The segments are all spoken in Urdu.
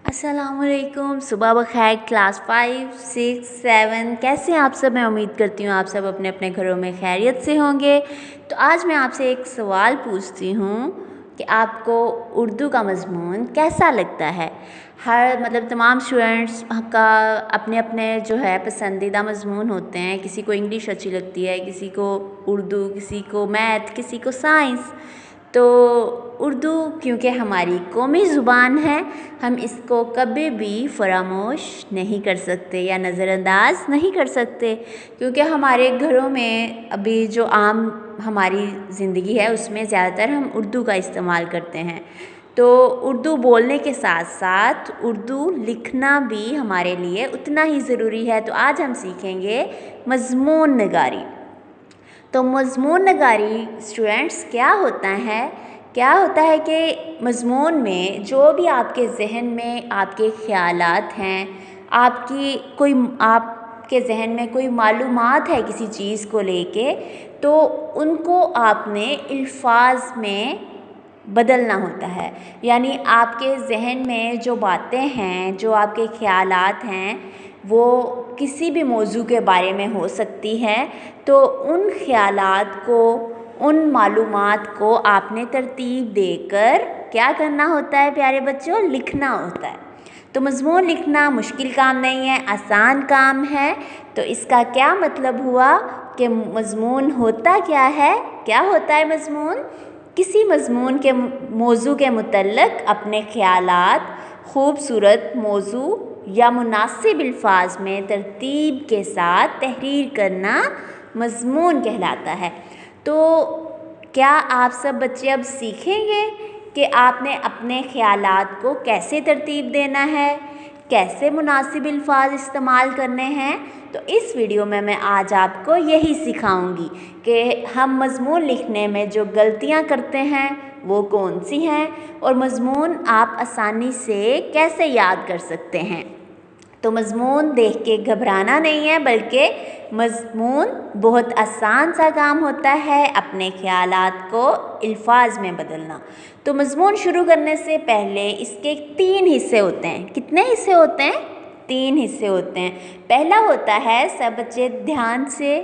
السلام علیکم، صبح بخیر کلاس 5، 6، 7 کیسے ہیں آپ سب؟ میں امید کرتی ہوں آپ سب اپنے اپنے گھروں میں خیریت سے ہوں گے۔ تو آج میں آپ سے ایک سوال پوچھتی ہوں کہ آپ کو اردو کا مضمون کیسا لگتا ہے؟ تمام اسٹوڈنٹس کا اپنے اپنے جو ہے پسندیدہ مضمون ہوتے ہیں۔ کسی کو انگلش اچھی لگتی ہے، کسی کو اردو، کسی کو میتھ، کسی کو سائنس۔ تو اردو کیونکہ ہماری قومی زبان ہے، ہم اس کو کبھی بھی فراموش نہیں کر سکتے یا نظر انداز نہیں کر سکتے، کیونکہ ہمارے گھروں میں ابھی جو عام ہماری زندگی ہے اس میں زیادہ تر ہم اردو کا استعمال کرتے ہیں۔ تو اردو بولنے کے ساتھ ساتھ اردو لکھنا بھی ہمارے لیے اتنا ہی ضروری ہے۔ تو آج ہم سیکھیں گے مضمون نگاری۔ تو مضمون نگاری اسٹوڈنٹس کیا ہوتا ہے کہ مضمون میں جو بھی آپ کے ذہن میں آپ کے خیالات ہیں، آپ کے ذہن میں کوئی معلومات ہے کسی چیز کو لے کے، تو ان کو آپ نے الفاظ میں بدلنا ہوتا ہے۔ یعنی آپ کے ذہن میں جو باتیں ہیں، جو آپ کے خیالات ہیں، وہ کسی بھی موضوع کے بارے میں ہو سکتی ہے، تو ان خیالات کو، ان معلومات کو آپ نے ترتیب دے کر کیا کرنا ہوتا ہے پیارے بچوں؟ لکھنا ہوتا ہے۔ تو مضمون لکھنا مشکل کام نہیں ہے، آسان کام ہے۔ تو اس کا کیا مطلب ہوا کہ مضمون ہوتا کیا ہے؟ کیا ہوتا ہے مضمون؟ کسی مضمون کے موضوع کے متعلق اپنے خیالات خوبصورت موضوع یا مناسب الفاظ میں ترتیب کے ساتھ تحریر کرنا مضمون کہلاتا ہے۔ تو کیا آپ سب بچے اب سیکھیں گے کہ آپ نے اپنے خیالات کو کیسے ترتیب دینا ہے، کیسے مناسب الفاظ استعمال کرنے ہیں؟ تو اس ویڈیو میں آج آپ کو یہی سکھاؤں گی کہ ہم مضمون لکھنے میں جو غلطیاں کرتے ہیں وہ کون سی ہیں، اور مضمون آپ آسانی سے کیسے یاد کر سکتے ہیں۔ تو مضمون دیکھ کے گھبرانا نہیں ہے، بلکہ مضمون بہت آسان سا کام ہوتا ہے، اپنے خیالات کو الفاظ میں بدلنا۔ تو مضمون شروع کرنے سے پہلے اس کے 3 حصے ہوتے ہیں۔ کتنے حصے ہوتے ہیں؟ 3 حصے ہوتے ہیں۔ پہلا ہوتا ہے، سب بچے دھیان سے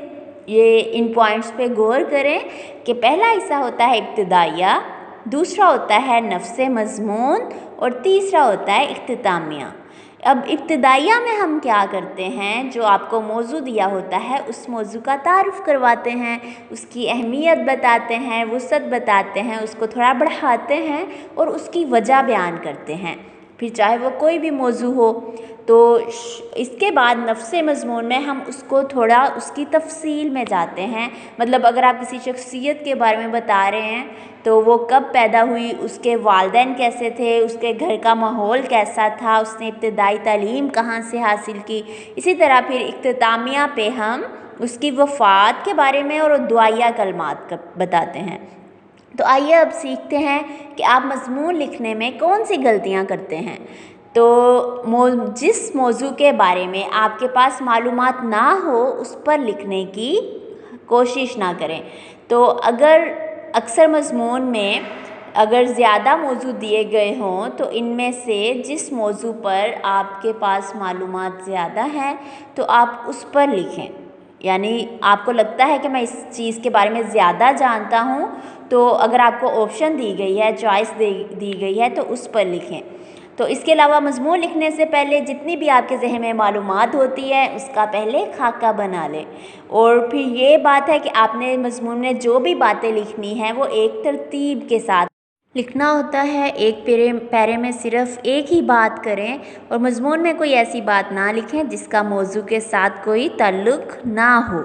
ان پوائنٹس پہ غور کریں کہ پہلا حصہ ہوتا ہے ابتدائیہ، دوسرا ہوتا ہے نفس مضمون، اور تیسرا ہوتا ہے اختتامیہ۔ اب ابتدائیہ میں ہم کیا کرتے ہیں؟ جو آپ کو موضوع دیا ہوتا ہے اس موضوع کا تعارف کرواتے ہیں، اس کی اہمیت بتاتے ہیں، وسعت بتاتے ہیں، اس کو تھوڑا بڑھاتے ہیں اور اس کی وجہ بیان کرتے ہیں، پھر چاہے وہ کوئی بھی موضوع ہو۔ تو اس کے بعد نفس مضمون میں ہم اس کو تھوڑا اس کی تفصیل میں جاتے ہیں۔ اگر آپ کسی شخصیت کے بارے میں بتا رہے ہیں تو وہ کب پیدا ہوئی، اس کے والدین کیسے تھے، اس کے گھر کا ماحول کیسا تھا، اس نے ابتدائی تعلیم کہاں سے حاصل کی۔ اسی طرح پھر اختتامیہ پہ ہم اس کی وفات کے بارے میں اور دعائیہ کلمات بتاتے ہیں۔ تو آئیے اب سیکھتے ہیں کہ آپ مضمون لکھنے میں کون سی غلطیاں کرتے ہیں۔ تو جس موضوع کے بارے میں آپ کے پاس معلومات نہ ہو اس پر لکھنے کی کوشش نہ کریں۔ تو اکثر مضمون میں اگر زیادہ موضوع دیے گئے ہوں تو ان میں سے جس موضوع پر آپ کے پاس معلومات زیادہ ہیں تو آپ اس پر لکھیں۔ یعنی آپ کو لگتا ہے کہ میں اس چیز کے بارے میں زیادہ جانتا ہوں، تو اگر آپ کو آپشن دی گئی ہے، چوائس دی گئی ہے، تو اس پر لکھیں۔ تو اس کے علاوہ مضمون لکھنے سے پہلے جتنی بھی آپ کے ذہن میں معلومات ہوتی ہے اس کا پہلے خاکہ بنا لیں، اور پھر یہ بات ہے کہ آپ نے مضمون میں جو بھی باتیں لکھنی ہیں وہ ایک ترتیب کے ساتھ لکھنا ہوتا ہے۔ ایک پیرے میں صرف ایک ہی بات کریں، اور مضمون میں کوئی ایسی بات نہ لکھیں جس کا موضوع کے ساتھ کوئی تعلق نہ ہو۔